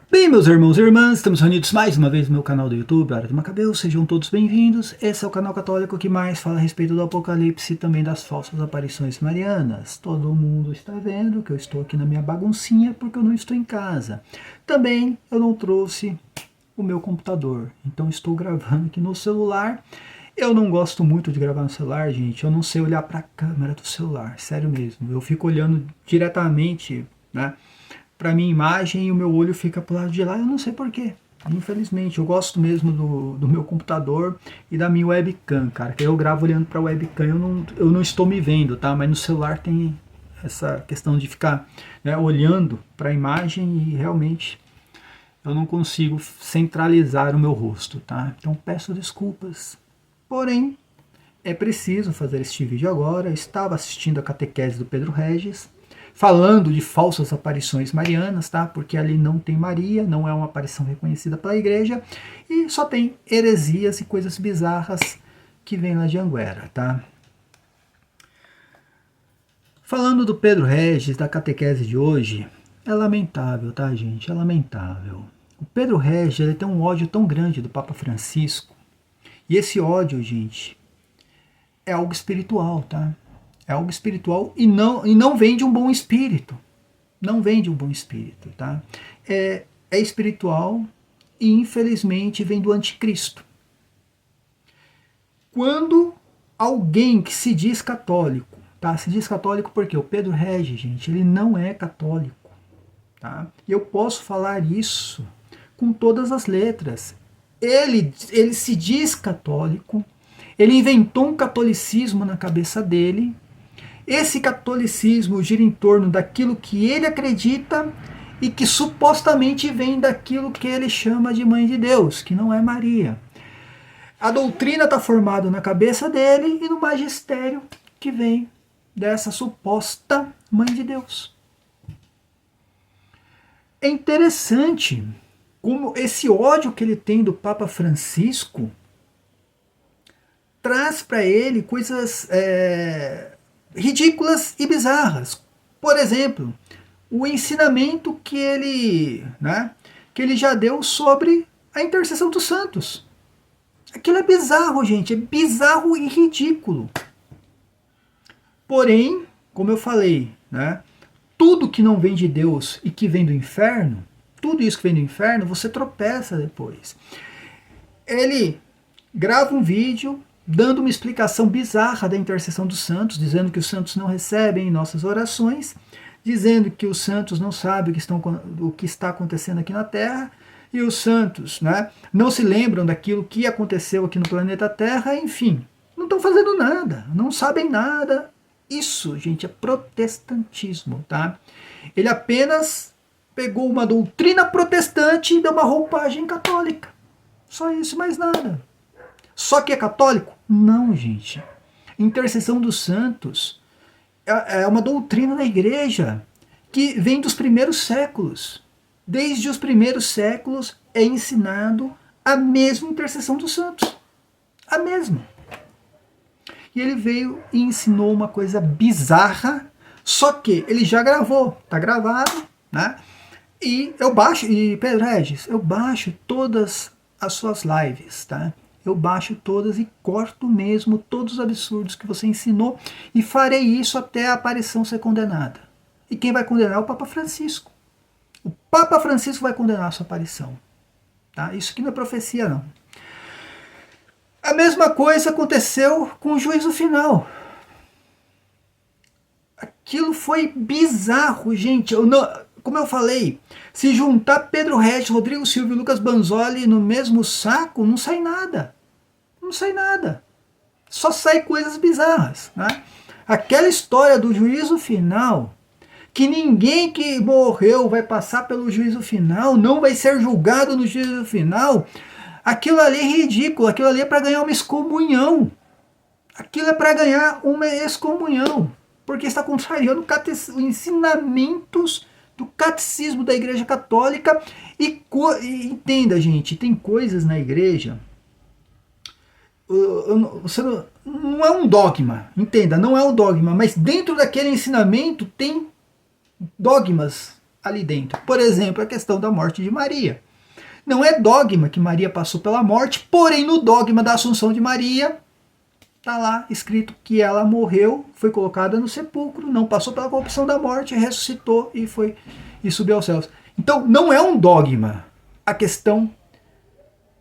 Bem, meus irmãos e irmãs, estamos reunidos mais uma vez no meu canal do YouTube, Hora de Macabeu, sejam todos bem-vindos. Esse é o canal católico que mais fala a respeito do Apocalipse e também das falsas aparições marianas. Todo mundo está vendo que eu estou aqui na minha baguncinha porque eu não estou em casa. Também eu não trouxe o meu computador, então estou gravando aqui no celular. Eu não gosto muito de gravar no celular, gente, eu não sei olhar para a câmera do celular, sério mesmo. Eu fico olhando diretamente, né, para minha imagem e o meu olho fica pro lado de lá, eu não sei porquê. Infelizmente, eu gosto mesmo do meu computador e da minha webcam, cara, que eu gravo olhando para a webcam, eu não estou me vendo, tá? Mas no celular tem essa questão de ficar, né, olhando para a imagem e realmente eu não consigo centralizar o meu rosto, tá? Então peço desculpas. Porém, é preciso fazer este vídeo agora. Eu estava assistindo a catequese do Pedro Regis, falando de falsas aparições marianas, tá? Porque ali não tem Maria, não é uma aparição reconhecida pela igreja, e só tem heresias e coisas bizarras que vêm lá de Anguera, tá? Falando do Pedro Regis, da catequese de hoje, é lamentável, tá, gente? É lamentável. O Pedro Regis, ele tem um ódio tão grande do Papa Francisco, e esse ódio, gente, é algo espiritual, tá? É algo espiritual e não vem de um bom espírito. Não vem de um bom espírito, tá? É espiritual e infelizmente vem do anticristo. Quando alguém que se diz católico, tá? Se diz católico porque o Pedro Regis, gente, ele não é católico, tá? E eu posso falar isso com todas as letras. Ele se diz católico, ele inventou um catolicismo na cabeça dele. Esse catolicismo gira em torno daquilo que ele acredita e que supostamente vem daquilo que ele chama de Mãe de Deus, que não é Maria. A doutrina está formada na cabeça dele e no magistério que vem dessa suposta Mãe de Deus. É interessante como esse ódio que ele tem do Papa Francisco traz para ele coisas ridículas e bizarras. Por exemplo, o ensinamento que ele já deu sobre a intercessão dos santos. Aquilo é bizarro, gente, é bizarro e ridículo. Porém, como eu falei, né, tudo que não vem de Deus e que vem do inferno, tudo isso que vem do inferno, você tropeça depois. Ele grava um vídeo dando uma explicação bizarra da intercessão dos santos, dizendo que os santos não recebem nossas orações, dizendo que os santos não sabem o que está acontecendo aqui na Terra, e os santos, né, não se lembram daquilo que aconteceu aqui no planeta Terra, enfim, não estão fazendo nada, não sabem nada. Isso, gente, é protestantismo, tá? Ele apenas pegou uma doutrina protestante e deu uma roupagem católica. Só isso, mais nada. Só que é católico? Não, gente. Intercessão dos santos é uma doutrina da igreja que vem dos primeiros séculos. Desde os primeiros séculos é ensinado a mesma intercessão dos santos. A mesma. E ele veio e ensinou uma coisa bizarra, só que ele já gravou, tá gravado, né? E eu baixo, e Pedro Regis, eu baixo todas as suas lives, tá? Eu baixo todas e corto mesmo todos os absurdos que você ensinou e farei isso até a aparição ser condenada. E quem vai condenar é o Papa Francisco. O Papa Francisco vai condenar a sua aparição. Tá? Isso aqui não é profecia, não. A mesma coisa aconteceu com o juízo final. Aquilo foi bizarro, gente. Como eu falei, se juntar Pedro Regis, Rodrigo Silva e Lucas Banzoli no mesmo saco, não sai nada. Não sai nada. Só sai coisas bizarras. Né? Aquela história do juízo final, que ninguém que morreu vai passar pelo juízo final, não vai ser julgado no juízo final, aquilo ali é ridículo, aquilo ali é para ganhar uma excomunhão. Aquilo é para ganhar uma excomunhão, porque está contrariando os ensinamentos do catecismo da Igreja Católica. E entenda, gente, tem coisas na igreja, você não é um dogma, entenda, não é um dogma, mas dentro daquele ensinamento tem dogmas ali dentro. Por exemplo, a questão da morte de Maria. Não é dogma que Maria passou pela morte, porém no dogma da Assunção de Maria está lá escrito que ela morreu, foi colocada no sepulcro, não passou pela corrupção da morte, ressuscitou e subiu aos céus. Então não é um dogma a questão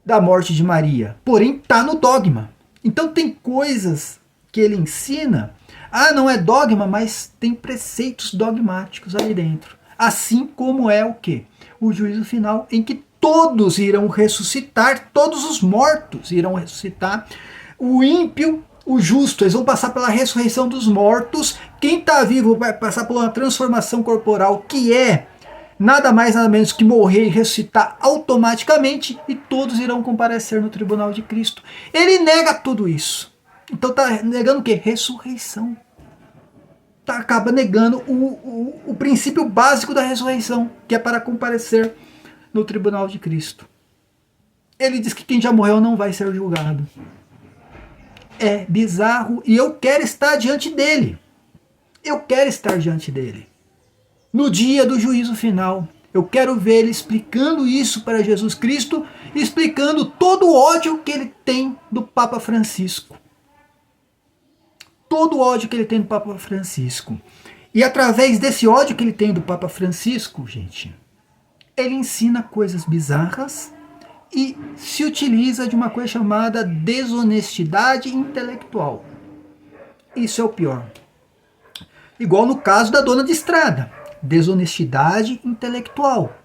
da morte de Maria, porém está no dogma. Então tem coisas que ele ensina, não é dogma, mas tem preceitos dogmáticos ali dentro. Assim como é o quê? O juízo final, em que todos irão ressuscitar, todos os mortos irão ressuscitar, o ímpio, o justo, eles vão passar pela ressurreição dos mortos, quem está vivo vai passar por uma transformação corporal, que é nada mais nada menos que morrer e ressuscitar automaticamente, e todos irão comparecer no tribunal de Cristo. Ele nega tudo isso. Então está negando o quê? Ressurreição. Acaba negando o princípio básico da ressurreição, que é para comparecer no tribunal de Cristo. Ele diz que quem já morreu não vai ser julgado. É bizarro, e eu quero estar diante dele. Eu quero estar diante dele. No dia do juízo final, eu quero ver ele explicando isso para Jesus Cristo, explicando todo o ódio que ele tem do Papa Francisco. Todo o ódio que ele tem do Papa Francisco. E através desse ódio que ele tem do Papa Francisco, gente, ele ensina coisas bizarras e se utiliza de uma coisa chamada desonestidade intelectual. Isso é o pior. Igual no caso da dona de estrada. Desonestidade intelectual.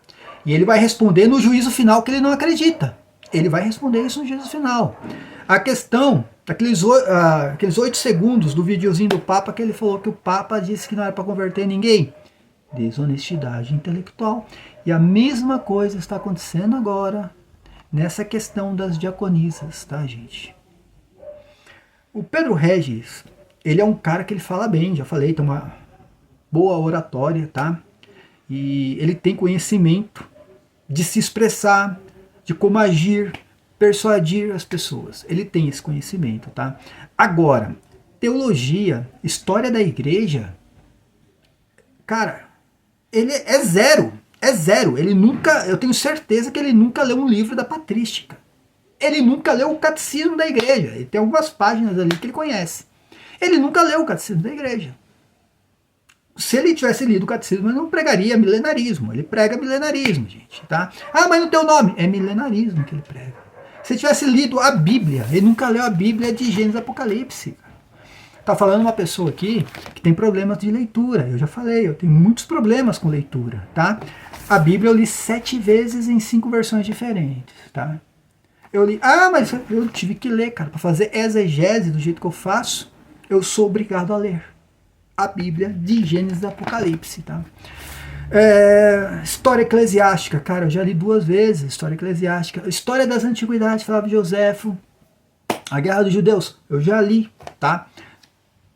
E ele vai responder no juízo final que ele não acredita. Ele vai responder isso no juízo final. A questão, aqueles 8 segundos do videozinho do Papa, que ele falou que o Papa disse que não era para converter ninguém. Desonestidade intelectual. E a mesma coisa está acontecendo agora nessa questão das diaconisas, tá, gente? O Pedro Regis, ele é um cara que ele fala bem, já falei, tem uma boa oratória, tá? E ele tem conhecimento de se expressar, de como agir, persuadir as pessoas. Ele tem esse conhecimento, tá? Agora, teologia, história da igreja, cara, ele é zero. É zero. Ele nunca, eu tenho certeza que ele nunca leu um livro da patrística. Ele nunca leu o catecismo da igreja. Ele tem algumas páginas ali que ele conhece. Ele nunca leu o catecismo da igreja. Se ele tivesse lido o catecismo, ele não pregaria milenarismo. Ele prega milenarismo, gente, tá? Mas não tem o nome. É milenarismo que ele prega. Se ele tivesse lido a Bíblia, ele nunca leu a Bíblia de Gênesis e Apocalipse. Tá falando uma pessoa aqui que tem problemas de leitura. Eu já falei, eu tenho muitos problemas com leitura, tá? A Bíblia eu li 7 vezes em 5 versões diferentes, tá? Eu li, mas eu tive que ler, cara, para fazer exegese do jeito que eu faço, eu sou obrigado a ler a Bíblia de Gênesis e Apocalipse, tá? História eclesiástica, cara, eu já li 2 vezes história eclesiástica. História das Antiguidades, Flávio Joséfo, a Guerra dos Judeus, eu já li, tá?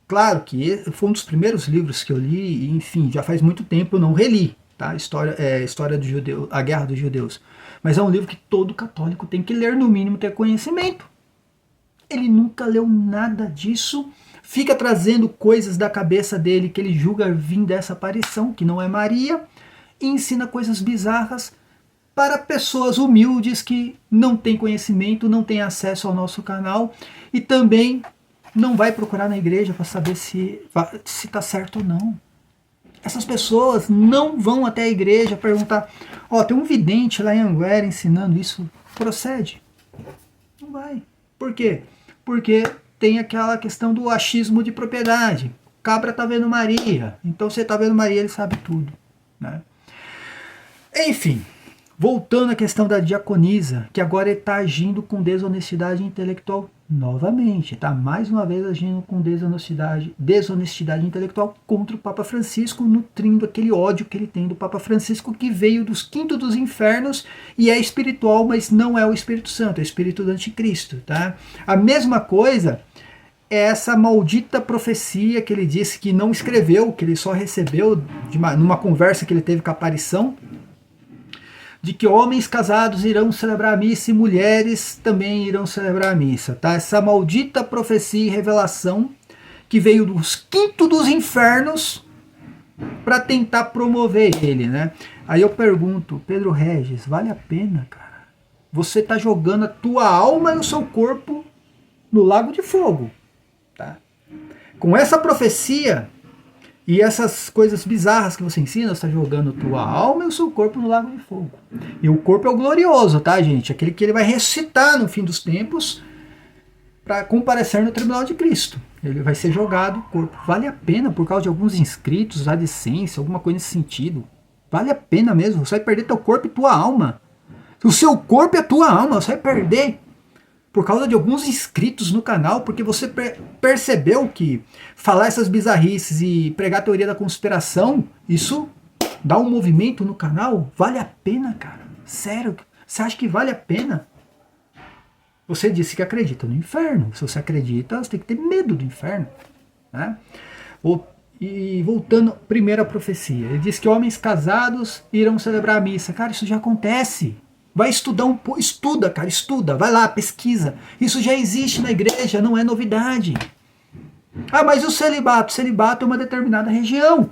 Claro que foi um dos primeiros livros que eu li, e, enfim, já faz muito tempo eu não reli, tá? História do Judeu, a Guerra dos Judeus. Mas é um livro que todo católico tem que ler, no mínimo ter conhecimento. Ele nunca leu nada disso, fica trazendo coisas da cabeça dele que ele julga vir dessa aparição, que não é Maria, e ensina coisas bizarras para pessoas humildes que não têm conhecimento, não têm acesso ao nosso canal e também não vai procurar na igreja para saber se está certo ou não. Essas pessoas não vão até a igreja perguntar, tem um vidente lá em Anguera ensinando isso, procede? Não vai. Por quê? Porque tem aquela questão do achismo de propriedade. Cabra está vendo Maria, então você está vendo Maria, ele sabe tudo, né? Enfim, voltando à questão da diaconisa, que agora ele está agindo com desonestidade intelectual novamente, tá? Mais uma vez agindo com desonestidade intelectual contra o Papa Francisco, nutrindo aquele ódio que ele tem do Papa Francisco, que veio dos quintos dos infernos e é espiritual, mas não é o Espírito Santo, é o Espírito do Anticristo, tá? A mesma coisa é essa maldita profecia que ele disse que não escreveu, que ele só recebeu numa conversa que ele teve com a aparição, de que homens casados irão celebrar a missa e mulheres também irão celebrar a missa, tá? Essa maldita profecia e revelação que veio dos quintos dos infernos para tentar promover ele, né? Aí eu pergunto, Pedro Regis, vale a pena, cara? Você está jogando a tua alma e o seu corpo no lago de fogo, tá? Com essa profecia e essas coisas bizarras que você ensina, você está jogando a tua alma e o seu corpo no lago de fogo. E o corpo é o glorioso, tá, gente? Aquele que ele vai ressuscitar no fim dos tempos para comparecer no tribunal de Cristo. Ele vai ser jogado, o corpo. Vale a pena por causa de alguns inscritos, adicência, alguma coisa nesse sentido. Vale a pena mesmo. Você vai perder teu corpo e tua alma. O seu corpo e a tua alma você vai perder por causa de alguns inscritos no canal, porque você percebeu que falar essas bizarrices e pregar a teoria da conspiração, isso dá um movimento no canal? Vale a pena, cara? Sério? Você acha que vale a pena? Você disse que acredita no inferno. Se você acredita, você tem que ter medo do inferno, né? E voltando, primeira profecia. Ele diz que homens casados irão celebrar a missa. Cara, isso já acontece. Vai estudar um pouco. Estuda, cara, estuda. Vai lá, pesquisa. Isso já existe na igreja, não é novidade. Ah, mas e o celibato? O celibato é uma determinada região.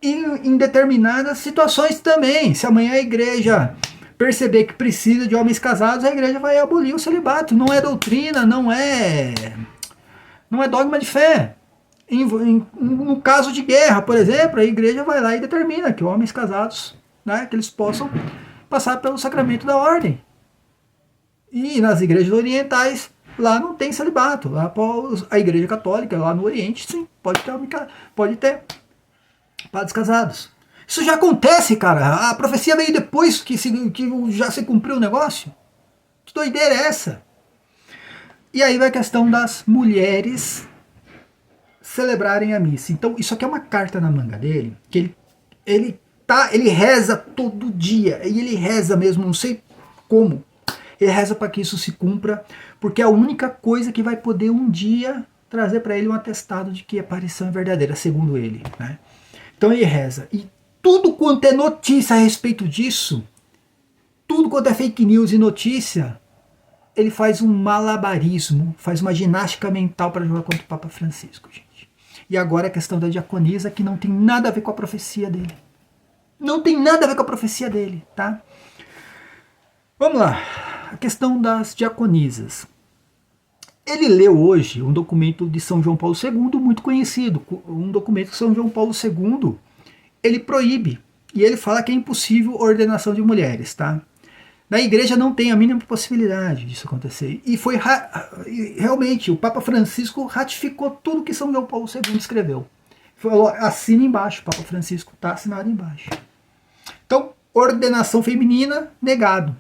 E em determinadas situações também. Se amanhã a igreja perceber que precisa de homens casados, a igreja vai abolir o celibato. Não é doutrina, não é dogma de fé. No caso de guerra, por exemplo, a igreja vai lá e determina que homens casados, né, que eles possam passar pelo sacramento da ordem. E nas igrejas orientais, lá não tem celibato. Lá a igreja católica, lá no Oriente, sim, pode ter padres casados. Isso já acontece, cara. A profecia veio depois que já se cumpriu o negócio. Que doideira é essa? E aí vai a questão das mulheres celebrarem a missa. Então, isso aqui é uma carta na manga dele, que ele reza todo dia, e ele reza mesmo, não sei como, ele reza para que isso se cumpra, porque é a única coisa que vai poder um dia trazer para ele um atestado de que a aparição é verdadeira, segundo ele, né? Então ele reza, e tudo quanto é notícia a respeito disso, tudo quanto é fake news e notícia, ele faz um malabarismo, faz uma ginástica mental para jogar contra o Papa Francisco, gente. E agora a questão da diaconisa, que não tem nada a ver com a profecia dele. Não tem nada a ver com a profecia dele, tá? Vamos lá. A questão das diaconisas. Ele leu hoje um documento de São João Paulo II, muito conhecido. Um documento que São João Paulo II, ele proíbe. E ele fala que é impossível a ordenação de mulheres, tá? Na igreja não tem a mínima possibilidade disso acontecer. E foi realmente, o Papa Francisco ratificou tudo que São João Paulo II escreveu. Falou, assina embaixo, Papa Francisco, está assinado embaixo. Então, ordenação feminina, negado.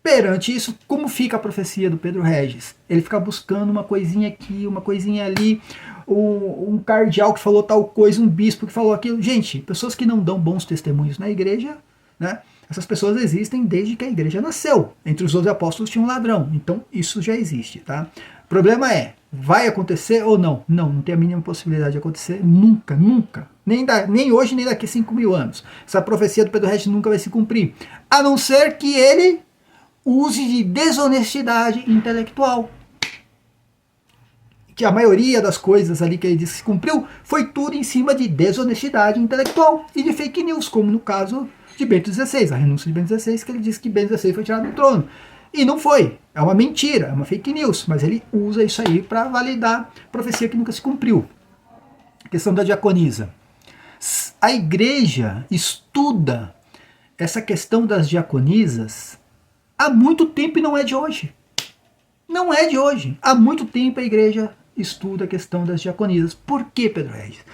Perante isso, como fica a profecia do Pedro Regis? Ele fica buscando uma coisinha aqui, uma coisinha ali, um cardeal que falou tal coisa, um bispo que falou aquilo. Gente, pessoas que não dão bons testemunhos na igreja, né? Essas pessoas existem desde que a igreja nasceu. Entre os 12 apóstolos tinha um ladrão. Então isso já existe, tá? O problema é, vai acontecer ou não? Não tem a mínima possibilidade de acontecer. Nunca, nunca. Nem hoje, nem daqui a 5.000 anos. Essa profecia do Pedro Regis nunca vai se cumprir. A não ser que ele use de desonestidade intelectual. Que a maioria das coisas ali que ele disse que se cumpriu foi tudo em cima de desonestidade intelectual e de fake news, como no caso de Bento XVI, a renúncia de Bento XVI, que ele disse que Bento XVI foi tirado do trono. E não foi. É uma mentira, é uma fake news, mas ele usa isso aí para validar a profecia que nunca se cumpriu. A questão da diaconisa. A igreja estuda essa questão das diaconisas há muito tempo e não é de hoje. Não é de hoje. Há muito tempo a igreja estuda a questão das diaconisas. Por que, Pedro Regis?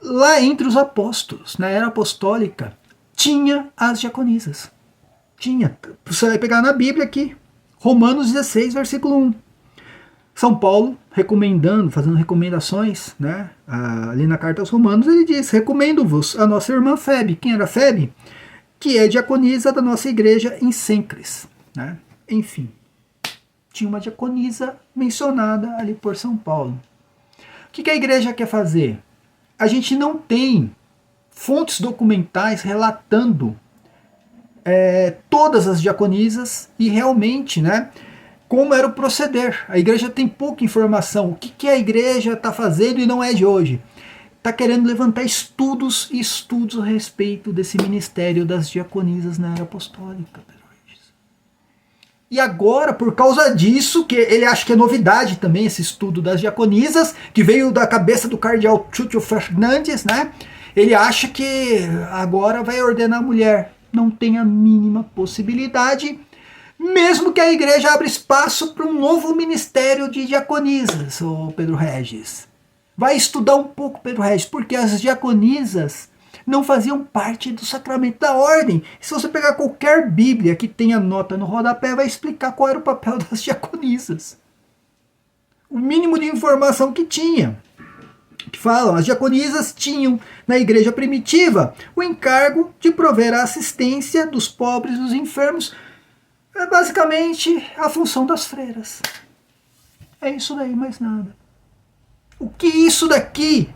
Lá entre os apóstolos, na era apostólica, tinha as diaconisas. Tinha. Você vai pegar na Bíblia aqui, Romanos 16, versículo 1. São Paulo, recomendando, fazendo recomendações, né, ali na carta aos Romanos, ele diz, recomendo-vos a nossa irmã Febe. Quem era Febe? Que é diaconisa da nossa igreja em Cencres, né? Enfim, tinha uma diaconisa mencionada ali por São Paulo. O que a igreja quer fazer? A gente não tem fontes documentais relatando todas as diaconisas e realmente, né, como era o proceder. A igreja tem pouca informação. O que a igreja está fazendo e não é de hoje? está querendo levantar estudos e estudos a respeito desse ministério das diaconisas na era apostólica. E agora, por causa disso, que ele acha que é novidade também esse estudo das diaconisas, que veio da cabeça do cardeal Chúcio Fernandes, né? Ele acha que agora vai ordenar a mulher. Não tem a mínima possibilidade, mesmo que a igreja abra espaço para um novo ministério de diaconisas, ô Pedro Regis. Vai estudar um pouco, Pedro Regis, porque as diaconisas não faziam parte do sacramento da ordem. Se você pegar qualquer Bíblia que tenha nota no rodapé, vai explicar qual era o papel das diaconisas. O mínimo de informação que tinha. Que falam, as diaconisas tinham na igreja primitiva o encargo de prover a assistência dos pobres e dos enfermos. É basicamente a função das freiras. É isso daí, mais nada. O que isso daqui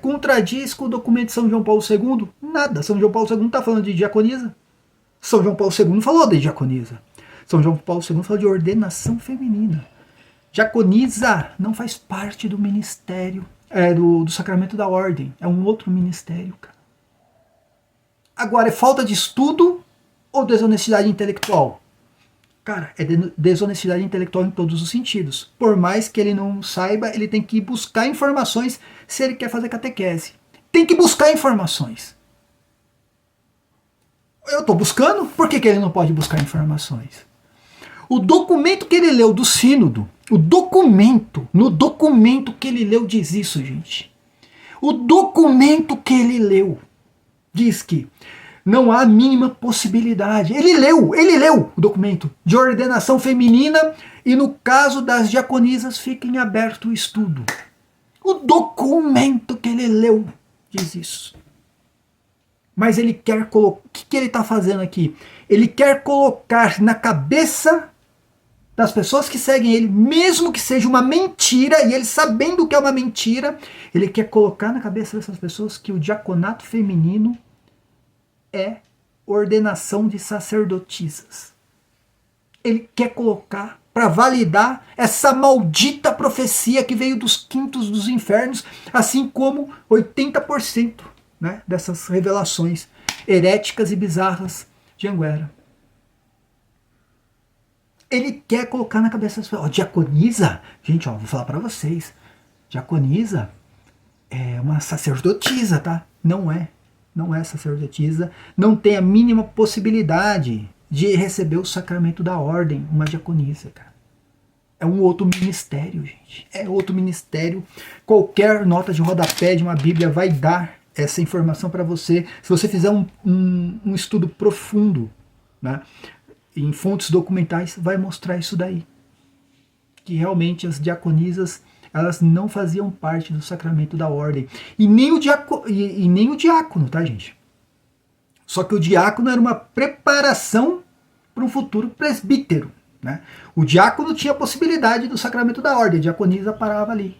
contradiz com o documento de São João Paulo II? Nada. São João Paulo II está falando de diaconisa. São João Paulo II falou de diaconisa. São João Paulo II falou de ordenação feminina. Diaconisa não faz parte do ministério, do sacramento da ordem. É um outro ministério, cara. Agora, é falta de estudo ou desonestidade intelectual? Cara, é desonestidade intelectual em todos os sentidos. Por mais que ele não saiba, ele tem que buscar informações se ele quer fazer catequese. Tem que buscar informações. Eu estou buscando, por que ele não pode buscar informações? O documento que ele leu do sínodo, no documento que ele leu diz isso, gente. O documento que ele leu diz que não há a mínima possibilidade. Ele leu o documento de ordenação feminina e no caso das diaconisas fica em aberto o estudo. O documento que ele leu diz isso. Mas ele quer colocar... O que ele está fazendo aqui? Ele quer colocar na cabeça das pessoas que seguem ele, mesmo que seja uma mentira, e ele sabendo que é uma mentira, ele quer colocar na cabeça dessas pessoas que o diaconato feminino é ordenação de sacerdotisas. Ele quer colocar para validar essa maldita profecia que veio dos quintos dos infernos, assim como 80%, né, dessas revelações heréticas e bizarras de Anguera. Ele quer colocar na cabeça das pessoas, diaconisa, gente, vou falar para vocês, diaconisa é uma sacerdotisa, tá? Não é sacerdotisa, não tem a mínima possibilidade de receber o sacramento da ordem, uma diaconisa, cara. É um outro ministério, gente. É outro ministério. Qualquer nota de rodapé de uma Bíblia vai dar essa informação para você. Se você fizer um estudo profundo, né, em fontes documentais, vai mostrar isso daí. Que realmente as diaconisas, elas não faziam parte do sacramento da ordem. E nem o diácono, tá, gente? Só que o diácono era uma preparação para um futuro presbítero, né? O diácono tinha a possibilidade do sacramento da ordem. A diaconisa parava ali,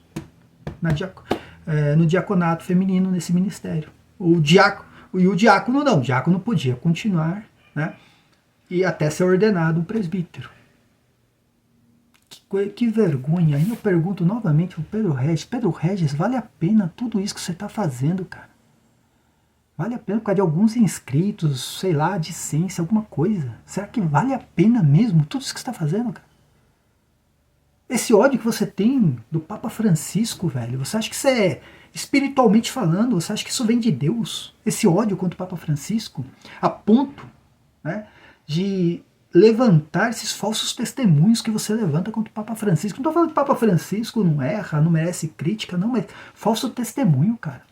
no diaconato feminino, nesse ministério. O diácono não. O diácono podia continuar, né, e até ser ordenado um presbítero. Que vergonha. Aí eu pergunto novamente pro Pedro Regis, vale a pena tudo isso que você está fazendo, cara? Vale a pena por causa de alguns inscritos, sei lá, de ciência, alguma coisa? Será que vale a pena mesmo tudo isso que você está fazendo, cara? Esse ódio que você tem do Papa Francisco, velho, você acha que isso é, espiritualmente falando, você acha que isso vem de Deus? Esse ódio contra o Papa Francisco, a ponto, né, de levantar esses falsos testemunhos que você levanta contra o Papa Francisco. Não estou falando que o Papa Francisco não erra, não merece crítica, não, mas falso testemunho, cara.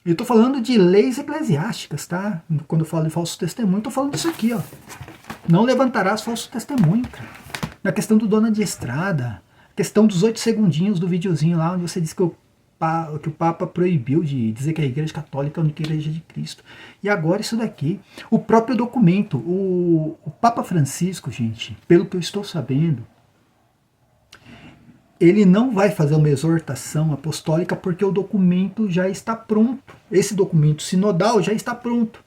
Eu estou falando de leis eclesiásticas, tá? Quando eu falo de falso testemunho, estou falando disso aqui, ó. Não levantarás falso testemunho, cara. Na questão do dona de estrada, questão dos 8 segundinhos do videozinho lá, onde você diz que o Papa proibiu de dizer que a Igreja Católica é a única Igreja de Cristo. E agora isso daqui, o próprio documento, o Papa Francisco, gente, pelo que eu estou sabendo, ele não vai fazer uma exortação apostólica porque o documento já está pronto. Esse documento sinodal já está pronto.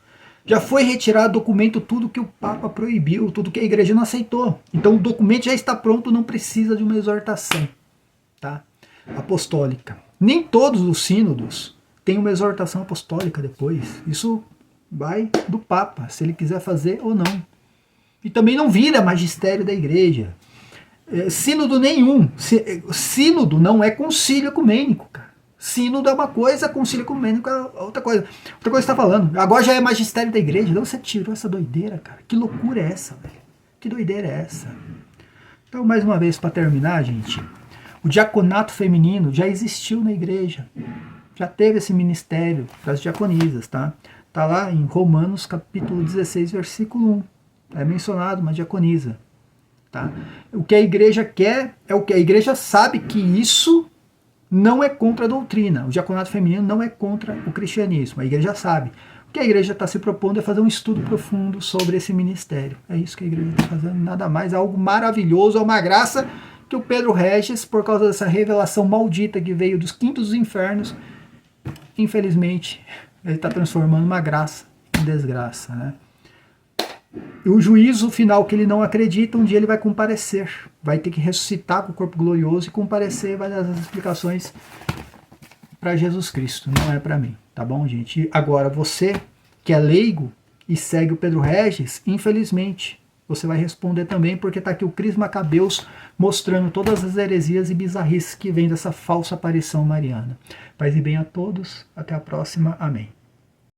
Já foi retirado do documento tudo que o Papa proibiu, tudo que a Igreja não aceitou. Então o documento já está pronto, não precisa de uma exortação, tá, apostólica. Nem todos os sínodos têm uma exortação apostólica depois. Isso vai do Papa, se ele quiser fazer ou não. E também não vira magistério da igreja. Sínodo nenhum. Sínodo não é concílio ecumênico, cara. Sínodo é uma coisa, concílio ecumênico é outra coisa. Outra coisa que você está falando. Agora já é magistério da igreja. Então você tirou essa doideira, cara. Que loucura é essa, velho? Que doideira é essa? Então, mais uma vez, para terminar, gente, o diaconato feminino já existiu na igreja. Já teve esse ministério das diaconisas, tá? Tá lá em Romanos, capítulo 16, versículo 1. É mencionado uma diaconisa. Tá? O que a igreja quer é o que a igreja sabe que isso não é contra a doutrina. O diaconato feminino não é contra o cristianismo. A igreja sabe. O que a igreja está se propondo é fazer um estudo profundo sobre esse ministério. É isso que a igreja está fazendo, nada mais. É algo maravilhoso, é uma graça que o Pedro Regis, por causa dessa revelação maldita que veio dos quintos dos infernos, infelizmente, ele está transformando uma graça em desgraça, né? E o juízo final que ele não acredita, um dia ele vai comparecer. Vai ter que ressuscitar com o corpo glorioso e comparecer, vai dar as explicações para Jesus Cristo, não é para mim, tá bom, gente? E agora, você que é leigo e segue o Pedro Regis, infelizmente, você vai responder também, porque está aqui o Cris Macabeus mostrando todas as heresias e bizarrices que vêm dessa falsa aparição mariana. Paz e bem a todos, até a próxima, amém.